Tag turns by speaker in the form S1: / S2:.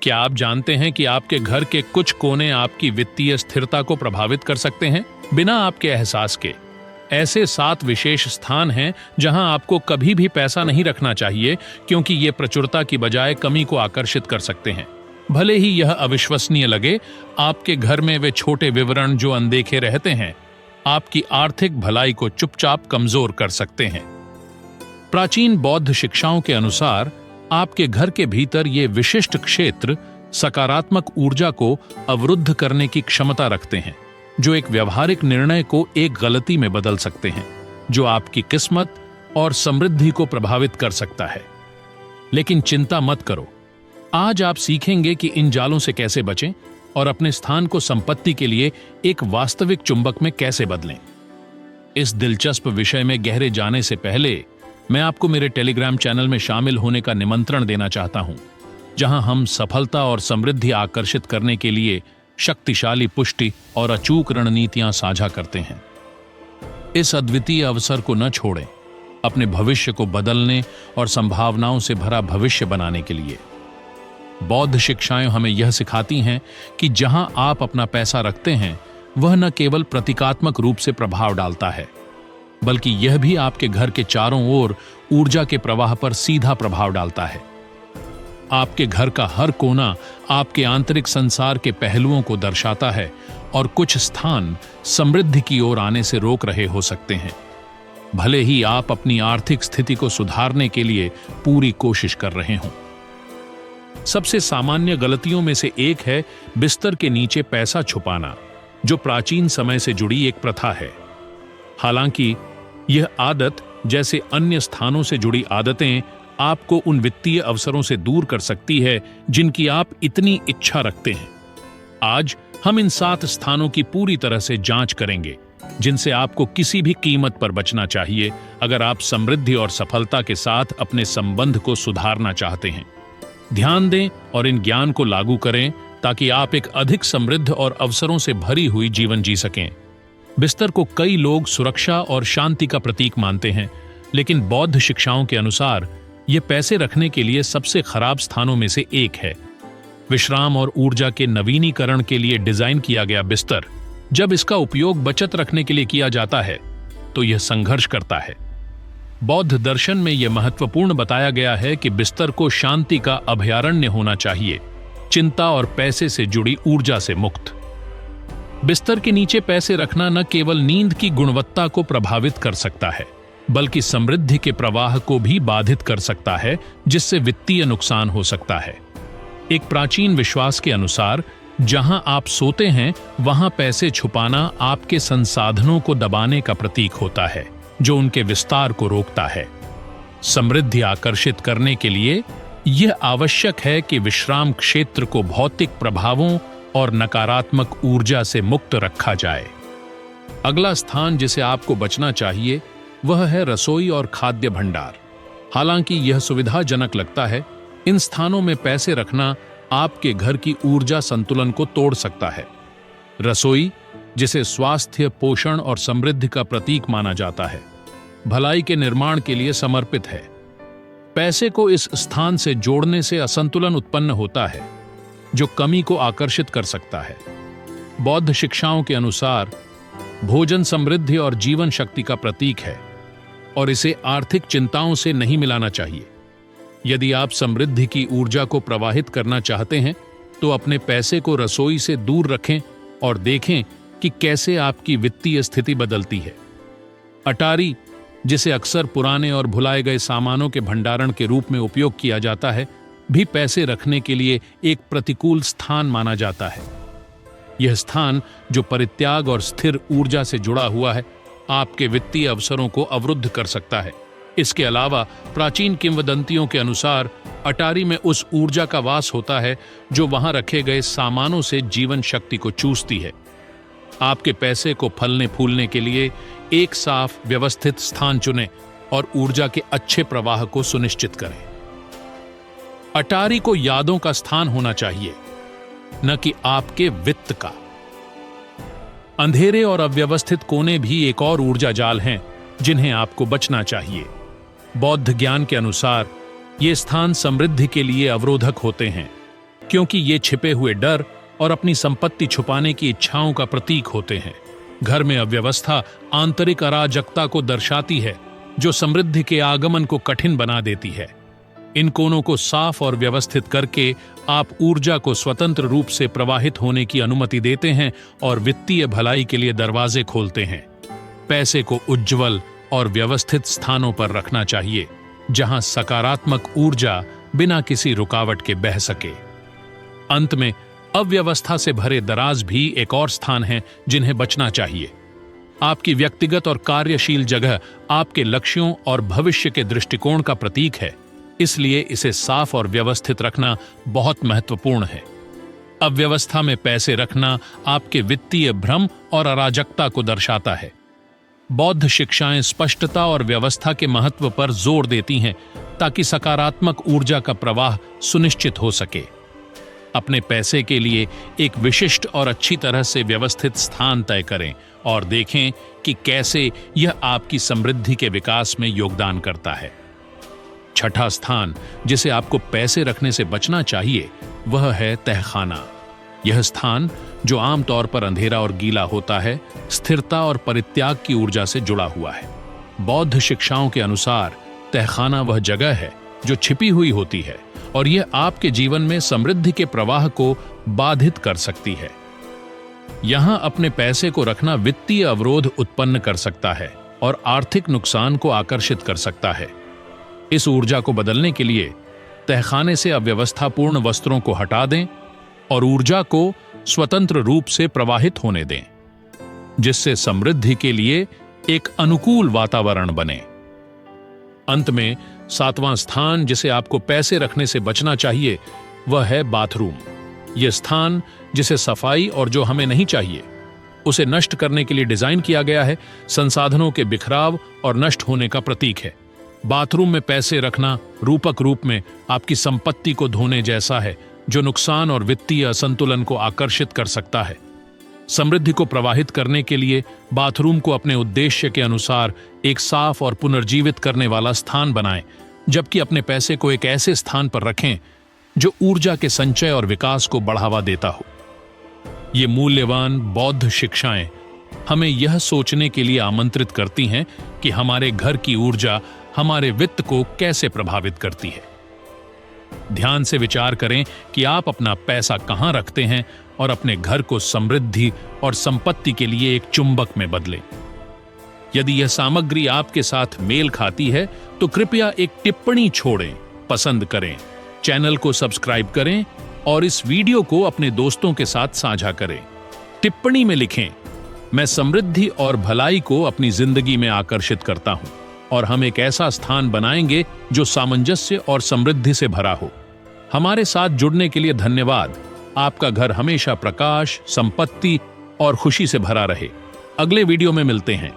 S1: क्या आप जानते हैं कि आपके घर के कुछ कोने आपकी वित्तीय स्थिरता को प्रभावित कर सकते हैं बिना आपके एहसास के? ऐसे 7 विशेष स्थान हैं जहां आपको कभी भी पैसा नहीं रखना चाहिए, क्योंकि ये प्रचुरता की बजाय कमी को आकर्षित कर सकते हैं। भले ही यह अविश्वसनीय लगे, आपके घर में वे छोटे विवरण जो अनदेखे रहते हैं आपकी आर्थिक भलाई को चुपचाप कमजोर कर सकते हैं। प्राचीन बौद्ध शिक्षाओं के अनुसार आपके घर के भीतर ये विशिष्ट क्षेत्र सकारात्मक ऊर्जा को अवरुद्ध करने की क्षमता रखते हैं, जो एक व्यवहारिक निर्णय को एक गलती में बदल सकते हैं, जो आपकी किस्मत और समृद्धि को प्रभावित कर सकता है। लेकिन चिंता मत करो, आज आप सीखेंगे कि इन जालों से कैसे बचें और अपने स्थान को संपत्ति के लिए एक वास्तविक चुंबक में कैसे बदलें। इस दिलचस्प विषय में गहरे जाने से पहले मैं आपको मेरे टेलीग्राम चैनल में शामिल होने का निमंत्रण देना चाहता हूं, जहां हम सफलता और समृद्धि आकर्षित करने के लिए शक्तिशाली पुष्टि और अचूक रणनीतियां साझा करते हैं। इस अद्वितीय अवसर को न छोड़ें, अपने भविष्य को बदलने और संभावनाओं से भरा भविष्य बनाने के लिए। बौद्ध शिक्षाएं हमें यह सिखाती हैं कि जहां आप अपना पैसा रखते हैं, वह न केवल प्रतीकात्मक रूप से प्रभाव डालता है, बल्कि यह भी आपके घर के चारों ओर ऊर्जा के प्रवाह पर सीधा प्रभाव डालता है। आपके घर का हर कोना आपके आंतरिक संसार के पहलुओं को दर्शाता है, और कुछ स्थान समृद्धि की ओर आने से रोक रहे हो सकते हैं, भले ही आप अपनी आर्थिक स्थिति को सुधारने के लिए पूरी कोशिश कर रहे हों। सबसे सामान्य गलतियों में से एक है बिस्तर के नीचे पैसा छुपाना, जो प्राचीन समय से जुड़ी एक प्रथा है। हालांकि यह आदत, जैसे अन्य स्थानों से जुड़ी आदतें, आपको उन वित्तीय अवसरों से दूर कर सकती है जिनकी आप इतनी इच्छा रखते हैं। आज हम इन 7 स्थानों की पूरी तरह से जांच करेंगे, जिनसे आपको किसी भी कीमत पर बचना चाहिए अगर आप समृद्धि और सफलता के साथ अपने संबंध को सुधारना चाहते हैं। ध्यान दें और इन ज्ञान को लागू करें ताकि आप एक अधिक समृद्ध और अवसरों से भरी हुई जीवन जी सकें। बिस्तर को कई लोग सुरक्षा और शांति का प्रतीक मानते हैं, लेकिन बौद्ध शिक्षाओं के अनुसार यह पैसे रखने के लिए सबसे खराब स्थानों में से एक है। विश्राम और ऊर्जा के नवीनीकरण के लिए डिजाइन किया गया बिस्तर, जब इसका उपयोग बचत रखने के लिए किया जाता है, तो यह संघर्ष करता है। बौद्ध दर्शन में यह महत्वपूर्ण बताया गया है कि बिस्तर को शांति का अभयारण्य होना चाहिए, चिंता और पैसे से जुड़ी ऊर्जा से मुक्त। बिस्तर के नीचे पैसे रखना न केवल नींद की गुणवत्ता को प्रभावित कर सकता है, बल्कि समृद्धि के प्रवाह को भी बाधित कर सकता है, जिससे वित्तीय नुकसान हो सकता है। एक प्राचीन विश्वास के अनुसार जहां आप सोते हैं, वहां पैसे छुपाना आपके संसाधनों को दबाने का प्रतीक होता है, जो उनके विस्तार को रोकता है। समृद्धि आकर्षित करने के लिए यह आवश्यक है कि विश्राम क्षेत्र को भौतिक प्रभावों और नकारात्मक ऊर्जा से मुक्त रखा जाए। अगला स्थान जिसे आपको बचना चाहिए वह है रसोई और खाद्य भंडार। हालांकि यह सुविधाजनक लगता है, इन स्थानों में पैसे रखना आपके घर की ऊर्जा संतुलन को तोड़ सकता है। रसोई, जिसे स्वास्थ्य, पोषण और समृद्धि का प्रतीक माना जाता है, भलाई के निर्माण के लिए समर्पित है। पैसे को इस स्थान से जोड़ने से असंतुलन उत्पन्न होता है, जो कमी को आकर्षित कर सकता है। बौद्ध शिक्षाओं के अनुसार भोजन समृद्धि और जीवन शक्ति का प्रतीक है, और इसे आर्थिक चिंताओं से नहीं मिलाना चाहिए। यदि आप समृद्धि की ऊर्जा को प्रवाहित करना चाहते हैं, तो अपने पैसे को रसोई से दूर रखें और देखें कि कैसे आपकी वित्तीय स्थिति बदलती है। अटारी, जिसे अक्सर पुराने और भुलाए गए सामानों के भंडारण के रूप में उपयोग किया जाता है, भी पैसे रखने के लिए एक प्रतिकूल स्थान माना जाता है। यह स्थान, जो परित्याग और स्थिर ऊर्जा से जुड़ा हुआ है, आपके वित्तीय अवसरों को अवरुद्ध कर सकता है। इसके अलावा प्राचीन किंवदंतियों के अनुसार अटारी में उस ऊर्जा का वास होता है जो वहां रखे गए सामानों से जीवन शक्ति को चूसती है। आपके पैसे को फलने फूलने के लिए एक साफ, व्यवस्थित स्थान चुनें और ऊर्जा के अच्छे प्रवाह को सुनिश्चित करें। अटारी को यादों का स्थान होना चाहिए, न कि आपके वित्त का। अंधेरे और अव्यवस्थित कोने भी एक और ऊर्जा जाल हैं जिन्हें आपको बचना चाहिए। बौद्ध ज्ञान के अनुसार ये स्थान समृद्धि के लिए अवरोधक होते हैं। क्योंकि ये छिपे हुए डर और अपनी संपत्ति छुपाने की इच्छाओं का प्रतीक होते हैं। घर में अव्यवस्था आंतरिक अराजकता को दर्शाती है, जो समृद्धि के आगमन को कठिन बना देती है। इन कोनों को साफ और व्यवस्थित करके आप ऊर्जा को स्वतंत्र रूप से प्रवाहित होने की अनुमति देते हैं और वित्तीय भलाई के लिए दरवाजे खोलते हैं। पैसे को उज्ज्वल और व्यवस्थित स्थानों पर रखना चाहिए, जहां सकारात्मक ऊर्जा बिना किसी रुकावट के बह सके। अंत में अव्यवस्था से भरे दराज भी एक और स्थान है जिन्हें बचना चाहिए। आपकी व्यक्तिगत और कार्यशील जगह आपके लक्ष्यों और भविष्य के दृष्टिकोण का प्रतीक है, इसलिए इसे साफ और व्यवस्थित रखना बहुत महत्वपूर्ण है। अव्यवस्था में पैसे रखना आपके वित्तीय भ्रम और अराजकता को दर्शाता है। बौद्ध शिक्षाएं स्पष्टता और व्यवस्था के महत्व पर जोर देती हैं, ताकि सकारात्मक ऊर्जा का प्रवाह सुनिश्चित हो सके। अपने पैसे के लिए एक विशिष्ट और अच्छी तरह से व्यवस्थित स्थान तय करें और देखें कि कैसे यह आपकी समृद्धि के विकास में योगदान करता है। छठा स्थान जिसे आपको पैसे रखने से बचना चाहिए वह है तहखाना। यह स्थान, जो आमतौर पर अंधेरा और गीला होता है, स्थिरता और परित्याग की ऊर्जा से जुड़ा हुआ है। बौद्ध शिक्षाओं के अनुसार तहखाना वह जगह है जो छिपी हुई होती है और यह आपके जीवन में समृद्धि के प्रवाह को बाधित कर सकती है। यहां अपने पैसे को रखना वित्तीय अवरोध उत्पन्न कर सकता है और आर्थिक नुकसान को आकर्षित कर सकता है। इस ऊर्जा को बदलने के लिए तहखाने से अव्यवस्थापूर्ण वस्त्रों को हटा दें और ऊर्जा को स्वतंत्र रूप से प्रवाहित होने दें, जिससे समृद्धि के लिए एक अनुकूल वातावरण बने। अंत में सातवां स्थान जिसे आपको पैसे रखने से बचना चाहिए वह है बाथरूम। यह स्थान जिसे सफाई और जो हमें नहीं चाहिए उसे नष्ट करने के लिए डिजाइन किया गया है, संसाधनों के बिखराव और नष्ट होने का प्रतीक है। बाथरूम में पैसे रखना रूपक रूप में आपकी संपत्ति को धोने जैसा है, जो नुकसान और वित्तीय असंतुलन को आकर्षित कर सकता है। समृद्धि को प्रवाहित करने के लिए बाथरूम को अपने उद्देश्य के अनुसार एक साफ और पुनर्जीवित करने वाला स्थान बनाएं, जबकि अपने पैसे को एक ऐसे स्थान पर रखें जो ऊर्जा के संचय और विकास को बढ़ावा देता हो। ये मूल्यवान बौद्ध शिक्षाएं हमें यह सोचने के लिए आमंत्रित करती हैं कि हमारे घर की ऊर्जा हमारे वित्त को कैसे प्रभावित करती है। ध्यान से विचार करें कि आप अपना पैसा कहां रखते हैं और अपने घर को समृद्धि और संपत्ति के लिए एक चुंबक में बदलें। यदि यह सामग्री आपके साथ मेल खाती है तो कृपया एक टिप्पणी छोड़ें, पसंद करें, चैनल को सब्सक्राइब करें और इस वीडियो को अपने दोस्तों के साथ साझा करें। टिप्पणी में लिखें, मैं समृद्धि और भलाई को अपनी जिंदगी में आकर्षित करता हूं और हम एक ऐसा स्थान बनाएंगे जो सामंजस्य और समृद्धि से भरा हो। हमारे साथ जुड़ने के लिए धन्यवाद। आपका घर हमेशा प्रकाश, संपत्ति और खुशी से भरा रहे। अगले वीडियो में मिलते हैं।